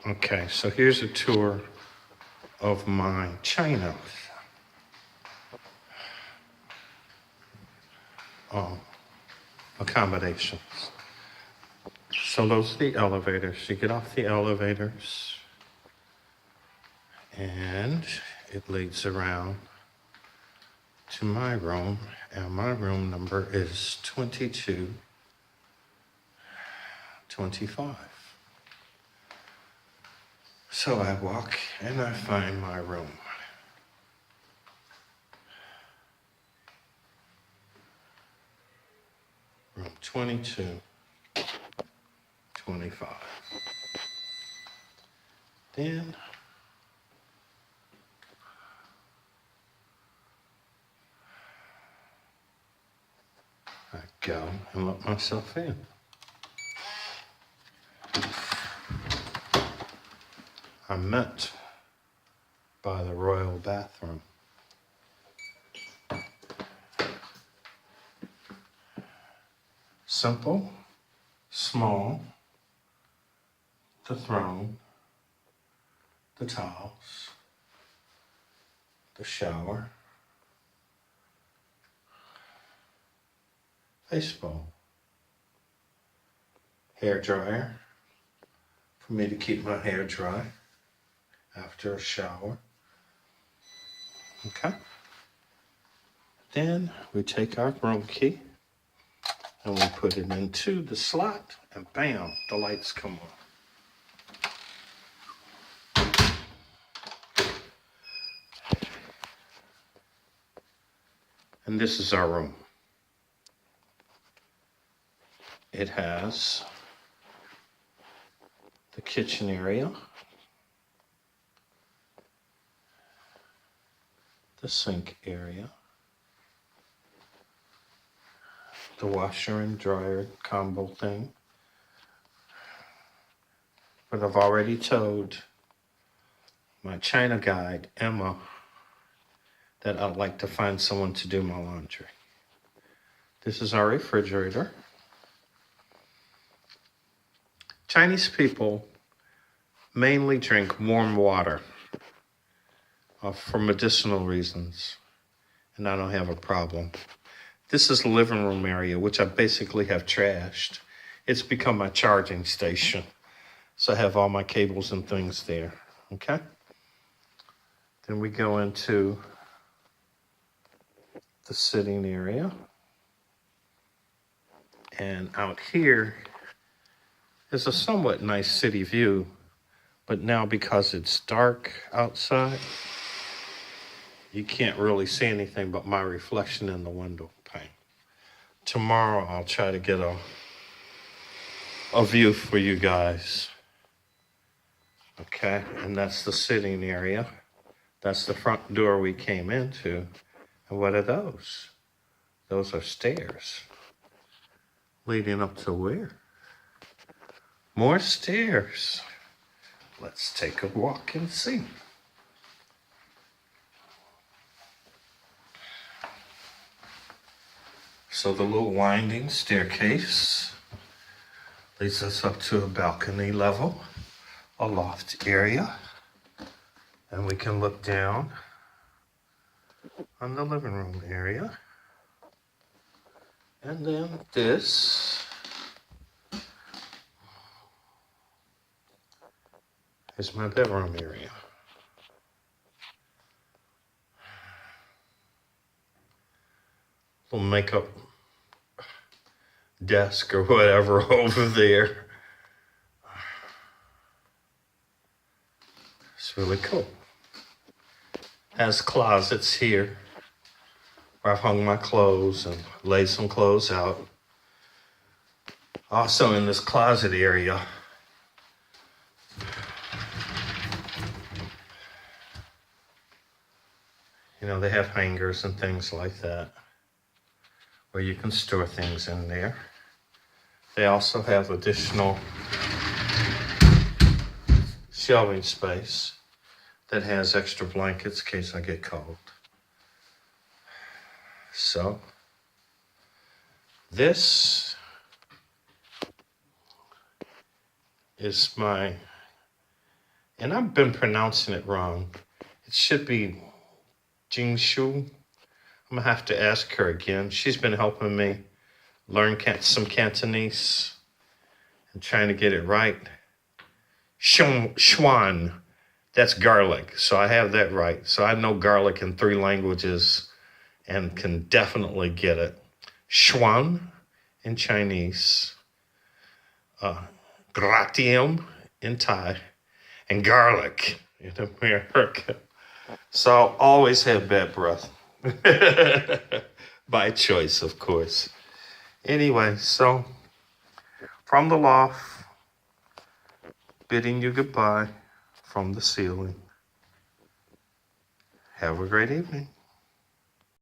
Okay, so here's a tour of my China accommodations. So those are the elevators. You get off the elevators and it leads around to my room, and my room number is 2225. So I walk and I find my room. Room 2225. Then I go and let myself in. I'm met by the royal bathroom. Simple, small, the throne, the towels, the shower, face bowl, hair dryer for me to keep my hair dry after a shower. Okay. Then we take our room key and we put it into the slot, and bam, the lights come on. And this is our room. It has the kitchen area, the sink area, the washer and dryer combo thing. But I've already told my China guide, Emma, that I'd like to find someone to do my laundry. This is our refrigerator. Chinese people mainly drink warm water for medicinal reasons, and I don't have a problem. This is the living room area, which I basically have trashed. It's become my charging station. So I have all my cables and things there, okay? Then we go into the sitting area. And out here is a somewhat nice city view, but now because it's dark outside, you can't really see anything but my reflection in the window pane. Tomorrow I'll try to get a view for you guys. Okay, and that's the sitting area. That's the front door we came into. And what are those? Those are stairs. Leading up to where? More stairs. Let's take a walk and see. So the little winding staircase leads us up to a balcony level, a loft area, and we can look down on the living room area. And then this is my bedroom area. Little makeup desk or whatever over there. It's really cool. Has closets here where I've hung my clothes and laid some clothes out. Also in this closet area, you know, they have hangers and things like that where you can store things in there. They also have additional shelving space that has extra blankets in case I get cold. So, this is my And I've been pronouncing it wrong. It should be Jingshu. I'm gonna have to ask her again. She's been helping me learn some Cantonese and trying to get it right. Schwan, that's garlic. So I have that right. So I know garlic in 3 languages and can definitely get it. Schwan in Chinese, gratium in Thai, and garlic in America. So I'll always have bad breath. By choice, of course. Anyway, so from the loft, bidding you goodbye from the ceiling. Have a great evening.